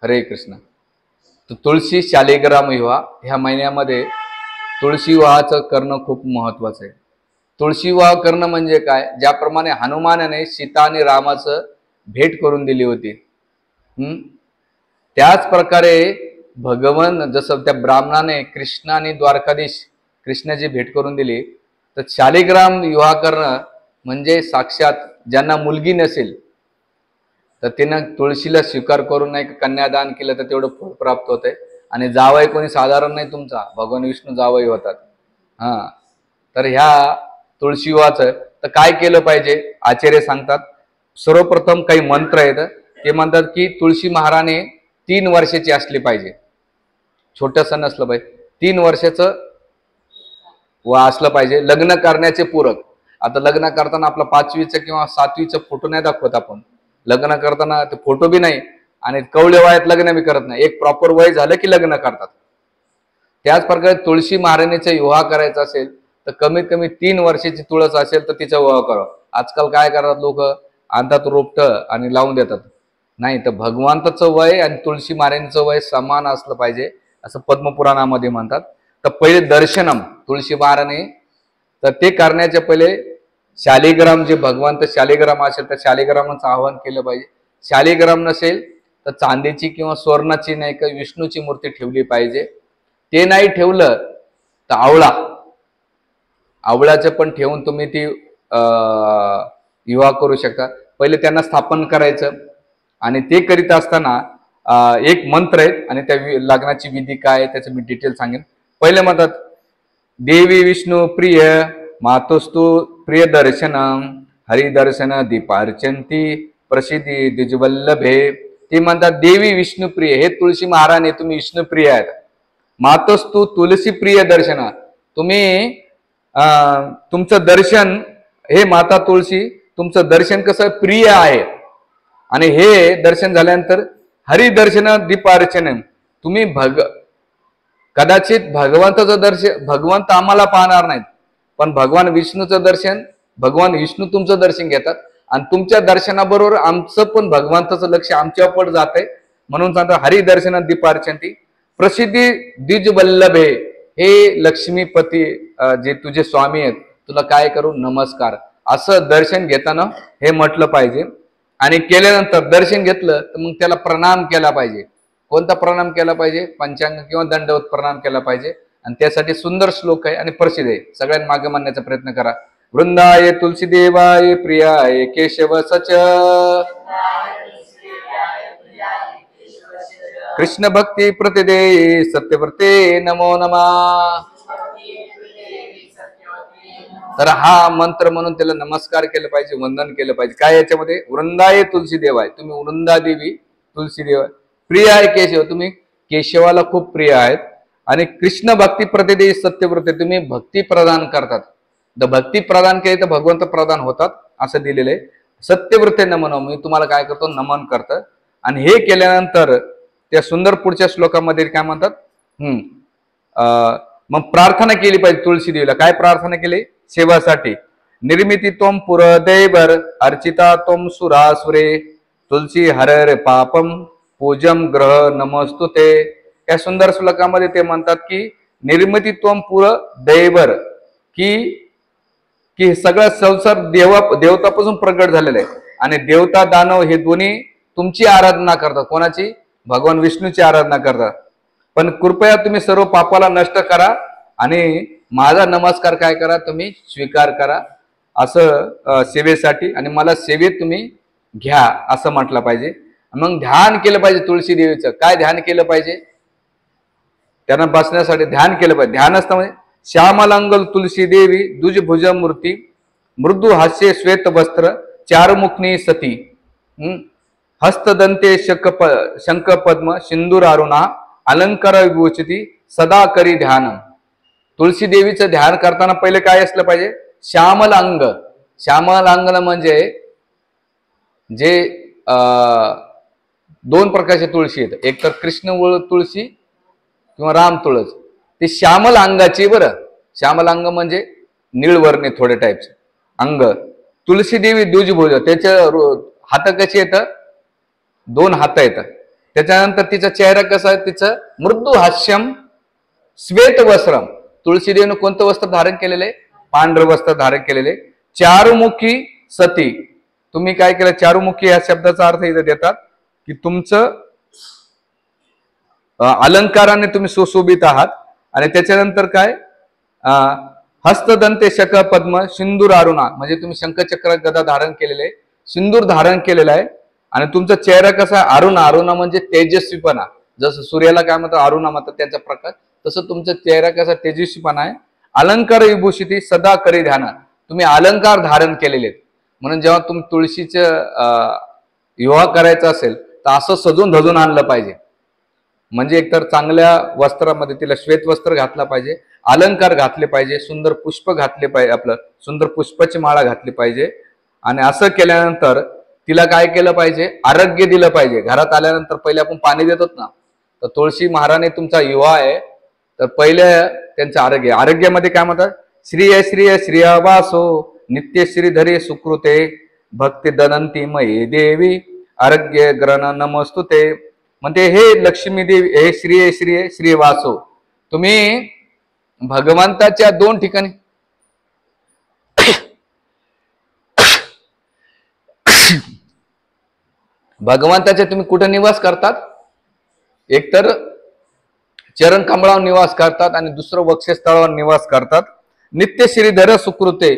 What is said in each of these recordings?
हरे कृष्ण. तर तुळशी शालिग्राम विवाह ह्या महिन्यामध्ये तुळशी विवाहाचं करणं खूप महत्वाचं आहे. तुळशी विवाह करणं म्हणजे काय, ज्याप्रमाणे हनुमानाने सीता आणि रामाचं भेट करून दिली होती, त्याच प्रकारे भगवान जसं त्या ब्राह्मणाने कृष्ण आणि द्वारकाधीश कृष्णाची भेट करून दिली, तर शालिग्राम विवाह करणं म्हणजे साक्षात ज्यांना मुलगी नसेल तर तिनं तुळशीला स्वीकार करून नाही कन्यादान केलं तर तेवढं फळ प्राप्त होतंय. आणि जावई कोणी साधारण नाही, तुमचा भगवान विष्णू जावई होतात. तर ह्या तुळशी विवाहाचं तर काय केलं पाहिजे, आचार्य सांगतात. सर्वप्रथम काही मंत्र आहेत, ते म्हणतात की तुळशी महाराणी 3 वर्षाची असली पाहिजे, छोटंसं नसलं पाहिजे, 3 वर्षाचं असलं पाहिजे. लग्न करण्याचे पूरक. आता लग्न करताना आपला 5वीचं किंवा 7वीचं फोटो नाही दाखवत आपण, लग्न करताना ते फोटो बी नाही आणि कवळे वयात लग्न बी करत नाही, एक प्रॉपर वय झालं की लग्न करतात. त्याच प्रकारे तुळशी महाराणीचा विवाह करायचा असेल तर कमीत कमी 3 वर्षाची तुळस असेल तर तिचा विवाह करावा. आजकाल काय करतात लोक, आणतात रोपटं आणि लावून देतात. नाही, तर भगवंताचं वय आणि तुळशी महाराणीचं वय समान असलं पाहिजे असं पद्मपुराणामध्ये म्हणतात. तर पहिले दर्शनम तुळशी महाराणी, तर ते करण्याच्या पहिले शालिग्राम, जे भगवंत शालिग्राम असेल तर शालिग्रामाचं आवाहन केलं पाहिजे. शालिग्राम नसेल तर चांदीची किंवा स्वर्णाची नाही का विष्णूची मूर्ती ठेवली पाहिजे. ते नाही ठेवलं तर आवळाचं पण ठेवून तुम्ही ती विवाह करू शकता. पहिले त्यांना स्थापन करायचं आणि ते करीत असताना एक मंत्र आहे आणि त्या लग्नाची विधी काय आहे त्याचं मी डिटेल सांगेन. पहिले म्हणतात, देवी विष्णू प्रिय मातोस्तु प्रिय दर्शनम हरिदर्शन दीपार्चंती प्रसिद्धी द्विजवल्लभे. ते म्हणतात देवी विष्णू प्रिय, हे तुळशी महाराणी तुम्ही विष्णू प्रिय आहेत. मातोस्तु तुलसी प्रिय दर्शन, तुम्ही तुमचं दर्शन, हे माता तुळशी तुमचं दर्शन कसं प्रिय आहे. आणि हे दर्शन झाल्यानंतर हरिदर्शन दीपार्चन, तुम्ही कदाचित भगवंताचं दर्शन, भगवंत आम्हाला पाहणार नाहीत पण भगवान विष्णूचं दर्शन, भगवान विष्णू तुमचं दर्शन घेतात आणि तुमच्या दर्शनाबरोबर आमचं पण भगवंताचं लक्ष आमच्या पड जाते. म्हणून सांगतात हरिदर्शन दीपार्चंती प्रसिद्धी द्विजवल्लभे, हे लक्ष्मीपती जे तुझे स्वामी आहेत तुला काय करू नमस्कार, असं दर्शन घेताना हे म्हटलं पाहिजे. आणि केल्यानंतर दर्शन घेतलं तर मग त्याला प्रणाम केला पाहिजे. कोणता प्रणाम केला पाहिजे, पंचांग किंवा दंडवत प्रणाम केला पाहिजे. आणि त्यासाठी सुंदर श्लोक आहे आणि प्रसिद्ध आहे, सगळ्यांनी मागे म्हणण्याचा प्रयत्न करा. वृंदाय तुलसी देवाय प्रियाय केशव सच, कृष्ण भक्ती प्रतिदे सत्यव्रते नमो नमः. तर हा मंत्र म्हणून त्याला नमस्कार केलं पाहिजे, वंदन केलं पाहिजे. काय याच्यामध्ये, वृंदाय तुलसी देवाय, तुम्ही वृंदा देवी तुलसी देवाय, प्रिय आहे केशव, तुम्ही केशवाला खूप प्रिय आहेत. आणि कृष्ण भक्ती प्रतिदे सत्यव्रते, तुम्ही भक्ती प्रदान करतात. भक्ती प्रदान केली तर भगवंत प्रदान होतात असं दिलेलं आहे. सत्यव्रते नमन, मी तुम्हाला काय करतो नमन करतं. आणि हे केल्यानंतर त्या सुंदर पुढच्या श्लोकामध्ये काय म्हणतात, मग प्रार्थना केली पाहिजे तुळशी देवीला. काय प्रार्थना केली, सेवासाठी. निर्मिती तोम पुर देवर अर्चिता तोम सुरासुरे, तुलसी हरर पापम पूजम ग्रह नमस्तुते. या सुंदर श्लोकामध्ये ते म्हणतात की निर्मिती तोम पुर देवर, की सगळा संसार देवतापासून प्रगट झालेला आहे आणि देवता दानव हे दोन्ही तुमची आराधना करतात. कोणाची, भगवान विष्णूची आराधना करतात. पण कृपया तुम्ही सर्व पापाला नष्ट करा आणि माझा नमस्कार काय करा, तुम्ही स्वीकार करा असं सेवेसाठी, आणि मला सेवेत तुम्ही घ्या असं म्हटलं पाहिजे. मग ध्यान केलं पाहिजे तुळशी देवीचं. काय ध्यान केलं पाहिजे, त्यांना बसण्यासाठी ध्यान केलं पाहिजे. ध्यान असतं म्हणजे श्यामलांगल तुलसी देवी दुजभुज मूर्ती मृदू हास्य श्वेत वस्त्र चारमुखनी सती, हस्तदंते शंख पद्म सिंदूर अरुणा अलंकार विभूषिती सदा करी ध्यान. तुळशी देवीचं ध्यान करताना पहिले काय असलं पाहिजे, श्यामल अंग. श्यामल अंग म्हणजे जे 2 प्रकारचे तुळशी आहेत, एक तर कृष्ण तुळशी किंवा राम तुळस. ते श्यामल अंगाची, बरं, श्यामल अंग म्हणजे निळवर्णे थोडे टाईपचे अंग. तुळशी देवी द्विजभुज, त्याचे हात कसे येतात, 2 हात येतात. त्याच्यानंतर तिचा चेहरा कसा आहे, तिचं मृदू हास्यम श्वेत वस्त्रम. तुळशीदेवीनं कोणतं वस्त्र धारण केलेले? पांढरं वस्त्र धारण केलेले. चारुमुखी सती. तुम्ही काय केलं? चारुमुखी या शब्दाचा अर्थ इथे देतात की तुमचं अलंकाराने तुम्ही सुशोभित आहात. आणि त्याच्यानंतर काय? हस्तदंते शक पद्म सिंदूर अरुणा, म्हणजे तुम्ही शंखचक्र गदा धारण केलेले, सिंदूर धारण केलेला आहे. आणि तुमचा चेहरा कसा आहे? अरुणा. अरुणा म्हणजे तेजस्वीपणा. जसं सूर्याला काय म्हणतात? अरुणा म्हणतात त्यांचा प्रकाश. तसं तुमचा चेहरा कसा? तेजस्वीपणा आहे. अलंकार विभूषिती सदा करी ध्यान. तुम्ही अलंकार धारण केलेले आहेत. म्हणून जेव्हा तुम्ही तुळशीचं विवाह करायचा असेल तर असं सजून धजून आणलं पाहिजे. म्हणजे एकतर चांगल्या वस्त्रामध्ये तिला श्वेत वस्त्र घातला पाहिजे, अलंकार घातले पाहिजे, सुंदर पुष्प घातले पाहिजे, आपलं सुंदर पुष्पाची माळा घातली पाहिजे. आणि असं केल्यानंतर तिला काय केलं पाहिजे? आरोग्य दिलं पाहिजे. घरात आल्यानंतर पहिले आपण पाणी देतो ना, तर तुळशी महाराणी तुमचा विवाह आहे तर पहिले त्यांचं आरोग्यामध्ये काय म्हणतात? श्रिय श्रिय श्रियवासो नित्य श्रीधरे सुकृते भक्ती दनंती मये देवी आरोग्य ग्रहण नमस्तुते. म्हणते हे लक्ष्मी देवी, हे श्रिय श्रिय श्रीवासो. तुम्ही भगवंताच्या दोन ठिकाणी भगवंताचे तुम्ही कुठे निवास करतात? एकतर चरण कमळावर निवास करतात आणि दुसरं वक्षस्थळावर निवास करतात. नित्य श्रीधर सुकृते.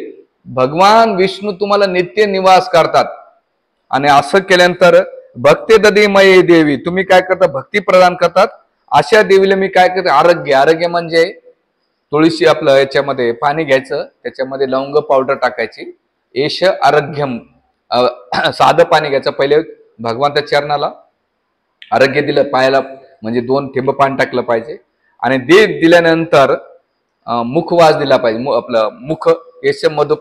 भगवान विष्णू तुम्हाला नित्य निवास करतात. आणि असं केल्यानंतर भक्ती दधीमयी देवी, तुम्ही काय करता? भक्ती प्रदान करतात. अशा देवीला मी काय करते? आरोग्य. आरोग्य म्हणजे तुळशी आपलं याच्यामध्ये पाणी घ्यायचं, त्याच्यामध्ये लवंग पावडर टाकायची. एश आरोग्यम. साधं पाणी घ्यायचं. पहिले भगवंताच्या चरणाला आरोग्य दिलं, पायाला म्हणजे 2 थेंब पाणी टाकलं पाहिजे. आणि ते दिल्यानंतर मुखवास दिला पाहिजे. आपलं मुख यश मधु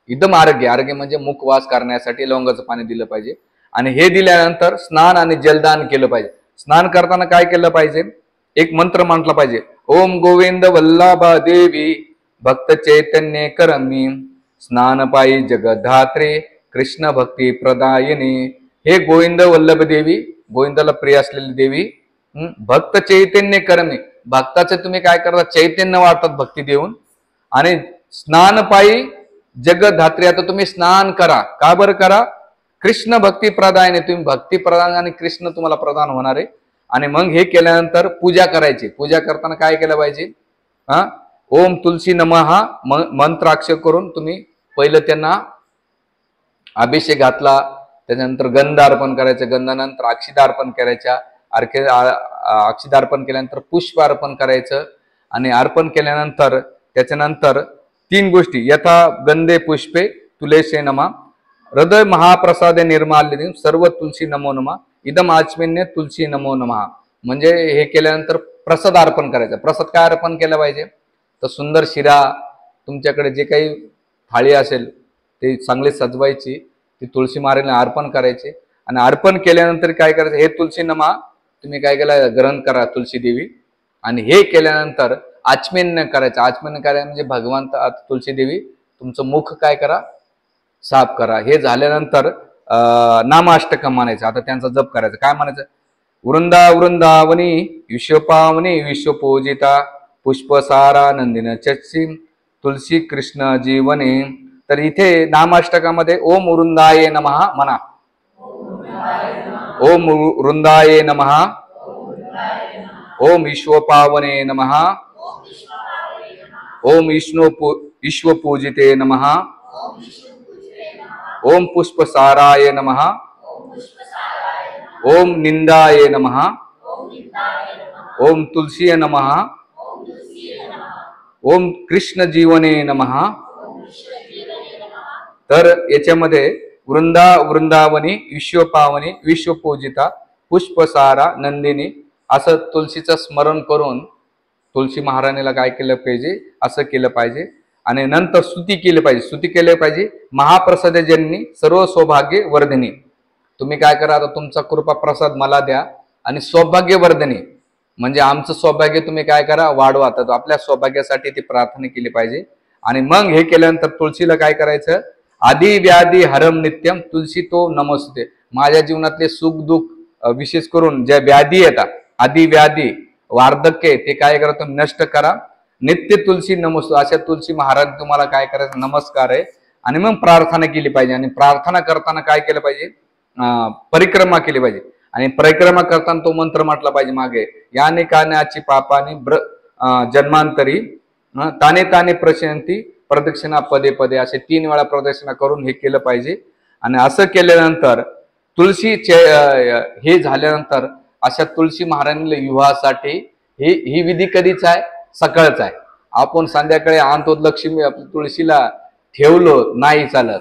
इदम आरोग्य. आरोग्य म्हणजे मुखवास करण्यासाठी लवंगाचं पाणी दिलं पाहिजे. आणि हे दिल्यानंतर स्नान आणि जलदान केलं पाहिजे. स्नान करताना काय केलं पाहिजे? एक मंत्र म्हटला पाहिजे. ओम गोविंद वल्लभा देवी भक्त चैतन्य करमी स्नान पायी जगधात्रे कृष्ण भक्ती प्रदायिनी. हे गोविंद वल्लभ देवी, गोविंदाला प्रिय असलेली देवी, भक्त चैतन्य करमी. भक्ताचे तुम्ही काय करता? चैतन्य वाढतात भक्ती देऊन. आणि स्नान पायी जगधात्री. आता तुम्ही स्नान करा. का बरं करा? कृष्ण भक्ती प्रदायने. तुम्ही भक्ती प्रदान आणि कृष्ण तुम्हाला प्रदान होणार आहे. आणि मग हे केल्यानंतर पूजा करायची. पूजा करताना काय केलं पाहिजे? ओम तुलसी नमः मंत्राक्षर करून तुम्ही पहिलं त्यांना अभिषेक घातला. त्याच्यानंतर गंध अर्पण करायचं. गंधानंतर अक्षिदा अर्पण करायच्या. अक्षिदा अर्पण केल्यानंतर पुष्प अर्पण करायचं. आणि अर्पण केल्यानंतर त्याच्यानंतर 3 गोष्टी. यथा गंधे पुष्पे तुलेशे नमा हृदय महाप्रसादे निर्माल्य सर्व तुलसी नमो नमा इदम आचमेन्य तुलसी नमो नमः. म्हणजे हे केल्यानंतर प्रसाद अर्पण करायचा. प्रसाद काय अर्पण केला पाहिजे? तर सुंदर शिरा, तुमच्याकडे जे काही थाळी असेल ते चांगले सजवायची, ती तुळशी महाराणीला अर्पण करायचे. आणि अर्पण केल्यानंतर काय करायचं? हे तुलसी नमा तुम्ही काय केलं? ग्रहण करा तुलसी देवी. आणि हे केल्यानंतर आचमेन्य करायचं. आचमेन्य करायचं म्हणजे भगवंत तुलसी देवी तुमचं मुख काय करा? साफ करा. हे झाल्यानंतर नामाष्टकम म्हणायचं. आता त्यांचा जप करायचा. काय म्हणायचं? वृंदा वृंदावनी विश्वपावनी विश्वपूजिता पुष्पसारा नंदिन चच्ची तुलसी कृष्ण जीवने. तर इथे नामाष्टकामध्ये ओम वृंदाये नमः म्हणा. ओम वृंदाये नमः. ओम विश्वपावने नमः. ओम विश्वपूजिते नमः. ओम पुष्पसाराय नमः. ओम निंदाय नमः. ओम तुलसीय नमः. ओम कृष्ण जीवने नमः. तर याच्यामध्ये वृंदावनी विश्वपावनी विश्वपूजिता पुष्पसारा नंदिनी असं तुलसीचं स्मरण करून तुलसी महाराणीला काय केलं पाहिजे? असं केलं पाहिजे. आणि नंतर स्तुती केली पाहिजे. स्तुती केली पाहिजे. महाप्रसाद जननी सर्व सौभाग्य वर्धिनी. तुम्ही काय करा? आता तुमचा कृपा प्रसाद मला द्या. आणि सौभाग्य वर्धिनी म्हणजे आमचं सौभाग्य तुम्ही काय करा? वाढवा. तर आपल्या सौभाग्यासाठी ती प्रार्थना केली पाहिजे. आणि मग हे केल्यानंतर तुळशीला काय करायचं? आदि व्याधी हरम नित्यम तुलसी तो नमस्ते. माझ्या जीवनातले सुख दुःख विशेष करून ज्या व्याधी येतात, आदी व्याधी वार्धक्य ते काय करा, तुम्ही नष्ट करा. नित्य तुलसी नमस्तो, अशा तुलसी महाराज तुम्हाला काय करायचं, नमस्कार आहे. आणि मग प्रार्थना केली पाहिजे. आणि प्रार्थना करताना काय केलं पाहिजे, परिक्रमा केली पाहिजे. आणि परिक्रमा करताना तो मंत्र म्हटला पाहिजे मागे, याने काण्याची पापाने जन्मांतरी ताने ताने प्रशांती प्रदक्षिणा पदे पदे, असे 3 वेळा प्रदक्षिणा करून हे केलं पाहिजे. आणि असं केल्यानंतर तुळशीचे हे झाल्यानंतर अशा तुळशी महाराजांना विवाहासाठी ही विधी कधीच आहे, सकाळच आहे. आपण संध्याकाळी आणतो लक्ष्मी तुळशीला ठेवलो नाही चालत.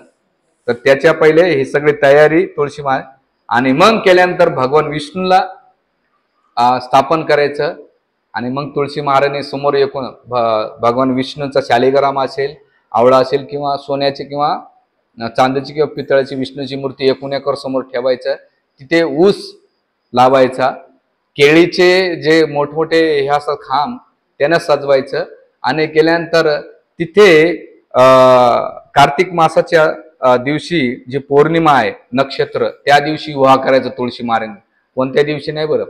तर त्याच्या पहिले ही सगळी तयारी तुळशी महाराज. आणि मग केल्यानंतर भगवान विष्णूला स्थापन करायचं. आणि मग तुळशी महाराजांनी समोर एकूण भगवान विष्णूचा शालिग्राम असेल, आवळा असेल, किंवा सोन्याची किंवा चांदीची किंवा पितळाची विष्णूची मूर्ती एकूण एकावर समोर ठेवायचं. तिथे ऊस लावायचा, केळीचे जे मोठमोठे हे असतात खांब त्यानं सजवायचं. आणि केल्यानंतर तिथे कार्तिक मासाच्या दिवशी जी पौर्णिमा आहे नक्षत्र, त्या दिवशी विवाह करायचा तुळशी महाराजांनी. कोणत्या दिवशी नाही बरं,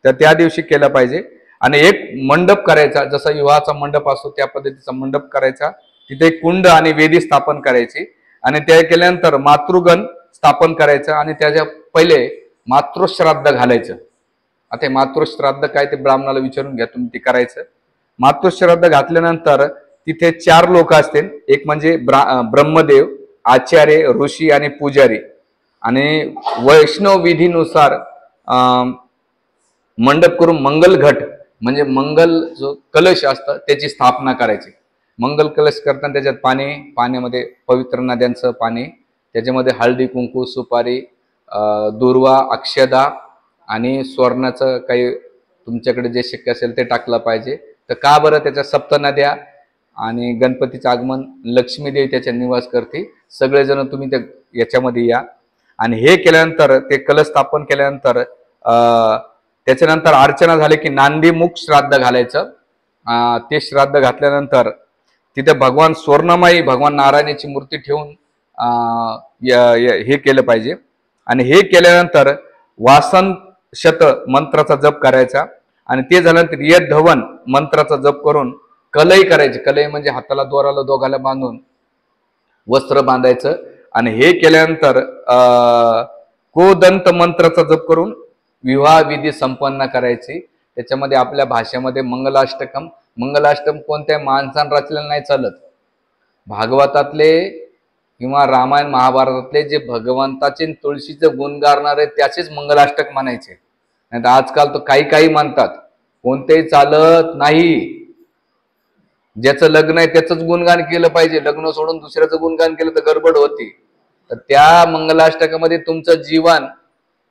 तर त्या दिवशी केलं पाहिजे. आणि एक मंडप करायचा, जसा विवाहाचा मंडप असतो त्या पद्धतीचा मंडप करायचा. तिथे कुंड आणि वेदी स्थापन करायची. आणि त्या केल्यानंतर मातृगण स्थापन करायचं. आणि त्याच्या पहिले मातृश्राद्ध घालायचं. आता मातृश्राद्ध काय ते ब्राह्मणाला विचारून घ्या तुम्ही, ते करायचं. मातृश्राद्ध घातल्यानंतर तिथे 4 लोक असतील, एक म्हणजे ब्रह्मदेव, आचार्य, ऋषी आणि पुजारी. आणि वैष्णव विधीनुसार मंडप करून मंगल घट म्हणजे मंगल जो कलश असतं त्याची स्थापना करायची. मंगल कलश करताना त्याच्यात पाण्यामध्ये पवित्र नद्यांचं पाणी, त्याच्यामध्ये हळदी कुंकू सुपारी दुर्वा अक्षदा आणि स्वर्णाचं काही तुमच्याकडे जे शक्य असेल ते टाकलं पाहिजे. तर का बरं, त्याच्या 7 नद्या आणि गणपतीचं आगमन, लक्ष्मीदेवी त्याच्या निवास करते. सगळेजण तुम्ही त्या याच्यामध्ये या. आणि हे केल्यानंतर ते कलश स्थापन केल्यानंतर त्याच्यानंतर अर्चना झाली की नांदीमुख श्राद्ध घालायचं. ते श्राद्ध घातल्यानंतर तिथे भगवान स्वर्णमयी भगवान नारायणाची मूर्ती ठेवून हे केलं पाहिजे. आणि हे केल्यानंतर वासन शत मंत्राचा जप करायचा. आणि ते झाल्यानंतर यद धवन मंत्राचा जप करून कलई करायची. कलई म्हणजे हाताला दोराला दोघाला बांधून वस्त्र बांधायचं. आणि हे केल्यानंतर कोदंत मंत्राचा जप करून विवाह विधी संपन्न करायची. त्याच्यामध्ये आपल्या भाषेमध्ये मंगलाष्टम कोणत्या माणसानं रचलेलं नाही चालत. भागवतातले किंवा रामायण महाभारतातले जे भगवंताचे तुळशीचं गुण गाणारे त्याचेच मंगलाष्टक म्हणायचे. नाही तर आजकाल तर काही म्हणतात, कोणतेही चालत नाही. ज्याचं लग्न आहे त्याचंच गुणगान केलं पाहिजे, लग्न सोडून दुसऱ्याचं गुणगान केलं तर गडबड होती. तर त्या मंगलाष्टकामध्ये तुमचं जीवन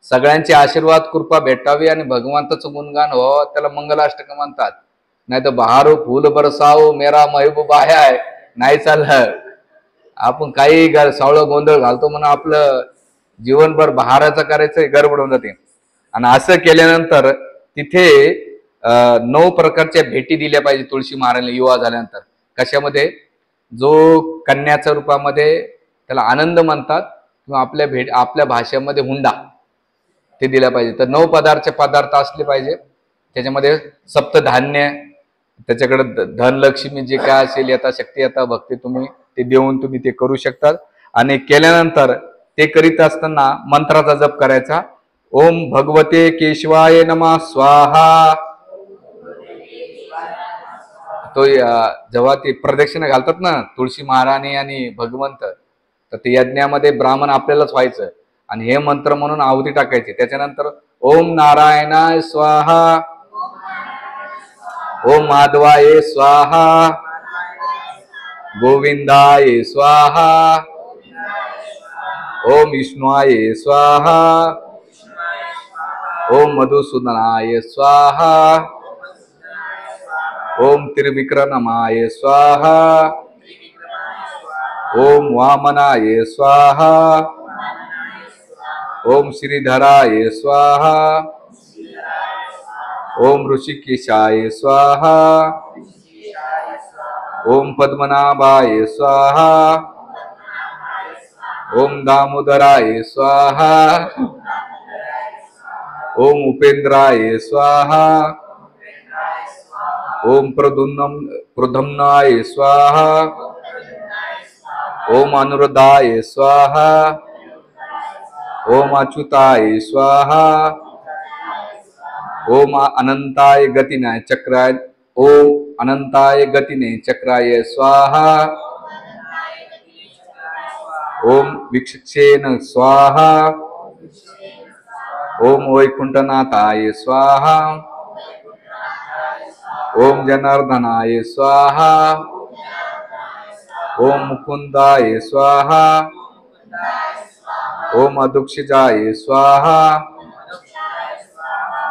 सगळ्यांचे आशीर्वाद कृपा भेटावी आणि भगवंताचं गुणगान हो, त्याला मंगलाष्टक म्हणतात. नाही तर बहारो फूल बरसाओ मेरा महबूब आहे नाही चाललं. आपण काही सावळं गोंधळ घालतो म्हणून आपलं जीवनभर बहाराचं करायचं गडबड होऊन जाते. आणि असं केल्यानंतर तिथे 9 प्रकारच्या भेटी दिल्या पाहिजे तुळशी महाराजांना विवाह झाल्यानंतर. कशामध्ये, जो कन्याच्या रूपामध्ये त्याला आनंद म्हणतात किंवा आपल्या भाषेमध्ये हुंडा, ते दिला पाहिजे. तर 9 पदार्थ असले पाहिजे. त्याच्यामध्ये सप्तधान्य, त्याच्याकडे धनलक्ष्मी जे काय असेल यथाशक्ती यथाभक्ती तुम्ही ते देऊन तुम्ही ते करू शकतात. आणि केल्यानंतर ते करीत असताना मंत्राचा जप करायचा. ओम भगवते केशवाय नमः स्वाहा. तो जेव्हा ते प्रदक्षिणा घालतात ना तुळशी महाराणी आणि भगवंत, तर ते यज्ञामध्ये ब्राह्मण आपल्यालाच व्हायचं आणि हे मंत्र म्हणून आहुती टाकायची. त्याच्यानंतर ओम नारायणाय स्वाहा, ओम माधवाय स्वाहा, गोविंदाय स्वाहा, ओम विष्णुआय स्वाहा, ओम मधुसूदनाय स्वाहा, ओम त्रिविक्रमाय स्वाहा, ओम वामनाय स्वाहा, ओम श्रीधराय स्वाहा, ओम ऋषिकेशाय स्वाहा, ओम पद्मनाभाय स्वाहा, ओम दामोदराय स्वाहा, ओम उपेंद्राय स्वाहा, ओम प्रद्युम्नाय स्वाहा, ओम अनुरुद्धाय स्वाहा, ओम अच्युताय स्वाहा, ओम अनंताय गतिनाय चक्राय, ओम अनंताय गतिने चक्राय स्वाहा, ओम विक्षेन स्वाहा, ओम वैकुंठनाथाय स्वाहा, ओम जनार्दनाय स्वाहा, ओम मुकुंदाय स्वाहा, ओम अधुक्षजाय स्वाहा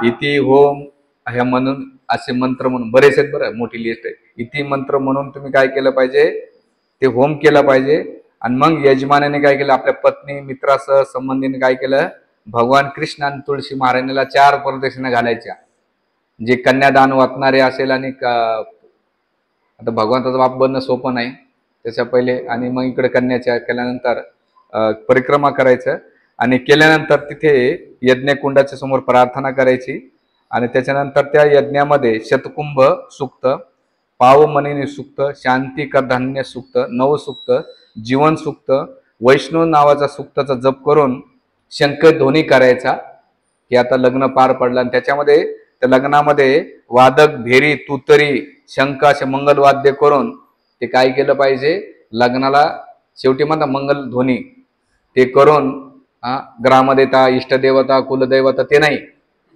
इति होम. ह्या म्हणून असे मंत्र म्हणून बरेच आहेत बरं, मोठी लिस्ट आहे. इति मंत्र म्हणून तुम्ही काय केलं पाहिजे, ते होम केलं पाहिजे. आणि मग यजमानाने काय केलं, आपल्या पत्नी मित्रासह संबंधीने काय केलं, भगवान कृष्ण आणि तुळशी महाराणीला 4 प्रदक्षिणा घालायच्या. जे कन्यादान वाचणारे असेल आणि आता भगवंताचा बाप बनणं सोपं नाही, त्याच्या पहिले आणि मग इकडे कन्याच्या केल्यानंतर परिक्रमा करायचं आणि केल्यानंतर तिथे यज्ञकुंडाच्या समोर प्रार्थना करायची. आणि त्याच्यानंतर त्या यज्ञामध्ये शतकुंभ सूक्त, पावमणिनी सूक्त, शांती धान्य सूक्त, नवसूक्त, जीवन सूक्त, वैष्णव नावाचा सूक्ताचा जप करून शंखध्वनी करायचा की आता लग्न पार पडलं. आणि त्याच्यामध्ये त्या लग्नामध्ये वादक, भेरी, तुतरी, शंख असे मंगलवाद्य करून ते काय केलं पाहिजे, लग्नाला शेवटी म्हणता मंगलध्वनी ते करून ग्रामदेवता, इष्टदेवता, कुलदैवता ते नाही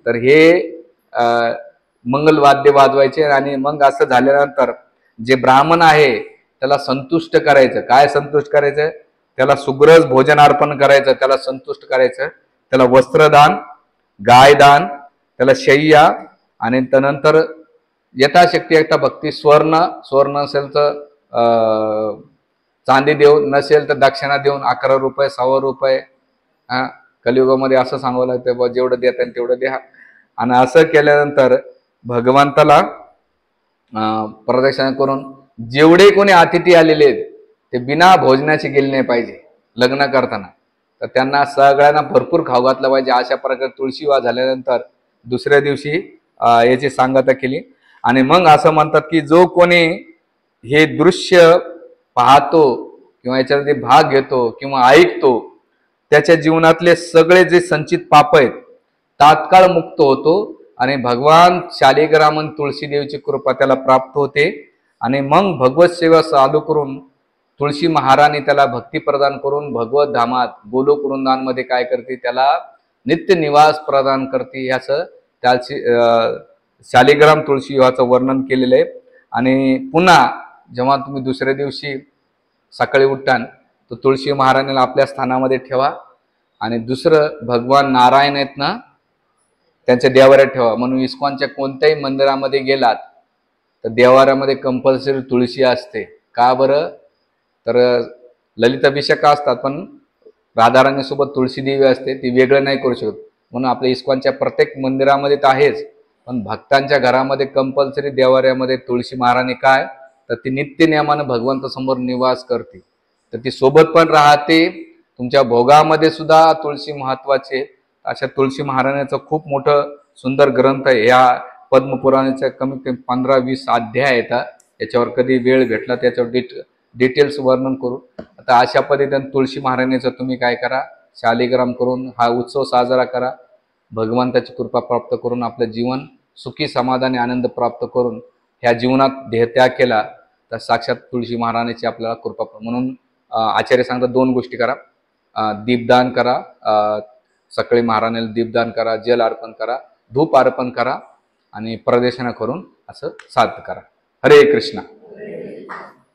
तर हे मंगलवाद्य वाजवायचे. आणि मग असं झाल्यानंतर जे ब्राह्मण आहे त्याला संतुष्ट करायचं. काय संतुष्ट करायचं, त्याला सुग्रज भोजन अर्पण करायचं, त्याला संतुष्ट करायचं, त्याला वस्त्रदान, गायदान, त्याला शय्या आणि त्यानंतर यथाशक्ती एकटा भक्ती, स्वर्ण असेल तर चांदी देऊन, नसेल तर दक्षिणा देऊन 11 रुपये 6 रुपये. कलियुगामध्ये असं सांगावं लागतं बा, जेवढं देता येईल तेवढं द्या. आणि असं केल्यानंतर भगवंताला प्रदक्षिणा करून जेवढे कोणी अतिथी आलेले आहेत ते बिना भोजनाचे गेले नाही पाहिजे लग्न करताना, तर त्यांना सगळ्यांना भरपूर खाऊ घातलं पाहिजे. अशा प्रकारे तुळशी विवाह झाल्यानंतर दुसऱ्या दिवशी याची सांगता केली. आणि मग असं म्हणतात की जो कोणी हे दृश्य पाहतो किंवा याच्यामध्ये भाग घेतो किंवा ऐकतो त्याच्या जीवनातले सगळे जे संचित पाप आहेत तात्काळ मुक्त होतो आणि भगवान शालिग्राम तुळशीदेवीची कृपा त्याला प्राप्त होते. आणि मग भगवत सेवा चालू करून तुळशी महाराणी त्याला भक्ती प्रदान करून भगवत धामात गोलोक वृंदांमध्ये काय करते, त्याला नित्य निवास प्रदान करते. ह्याचं त्याची शालिग्राम तुळशी विवाहाचं वर्णन केलेलं आहे. आणि पुन्हा जेव्हा तुम्ही दुसऱ्या दिवशी सकाळी उठतान तर तुळशी महाराणीला आपल्या स्थानामध्ये ठेवा. आणि दुसरं भगवान नारायण आहेत ना, त्यांच्या देवाऱ्यात ठेवा. म्हणून इस्कॉनच्या कोणत्याही मंदिरामध्ये गेलात तर देवाऱ्यामध्ये कंपल्सरी तुळशी असते. का बरं, तर ललित अभिषेक असतात पण राधाराणीसोबत तुळशी देवी असते, ती वेगळं नाही करू शकत. म्हणून आपल्या इस्कॉनच्या प्रत्येक मंदिरामध्ये तर आहेच, पण भक्तांच्या घरामध्ये कंपल्सरी देवाऱ्यामध्ये तुळशी महाराणी काय, तर ती नित्य नियमानं भगवंतासमोर निवास करते, तर ती सोबत पण राहते. तुमच्या भोगामध्ये सुद्धा तुळशी महत्वाचे. अशा तुळशी महाराणीचं खूप मोठं सुंदर ग्रंथ आहे. या पद्मपुराणाच्या कमीत कमी 15-20 अध्याय येतात. याच्यावर कधी वेळ भेटला त्याच्यावर डिटेल्स वर्णन करू. आता अशा पद्धतीने तुळशी महाराणीचं तुम्ही काय करा, शालिग्राम करून हा उत्सव साजरा करा. भगवंताची कृपा प्राप्त करून आपलं जीवन सुखी समाधानी आनंद प्राप्त करून ह्या जीवनात देहत्याग केला तर साक्षात तुळशी महाराणीची आपल्याला कृपा. म्हणून आचार्य सांगतात 2 गोष्टी करा, दीपदान करा, सकाळी महाराणीला दीपदान करा, जल अर्पण करा, धूप अर्पण करा आणि प्रदक्षिणा करून असं साध्य करा. हरे कृष्ण.